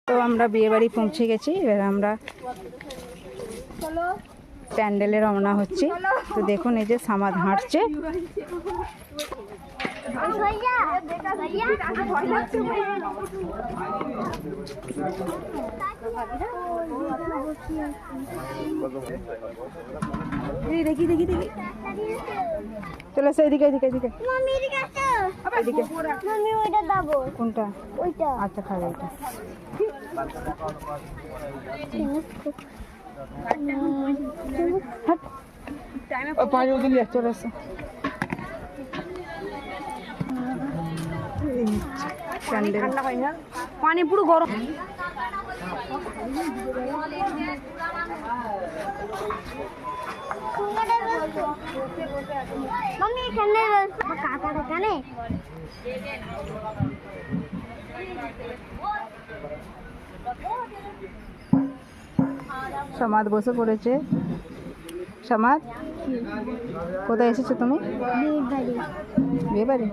তো আমরা বিয়ে বাড়ি পৌঁছে গেছি, এবার আমরা প্যান্ডেলে রওনা হচ্ছি। তো দেখুন এই যে সামাদ হাঁটছে। দেখি দেখি দেখি, চলে এসো এদিকে এদিকে এদিকে এদিকে। কোনটা? আচ্ছা খাবে এটা। চলে এসো। ঠান্ডা হয় না, পানি পুরো গরম। সমাদ বসে পড়েছে। সমাদ, কোথায় এসেছো তুমি? বিয়ে বাড়ি।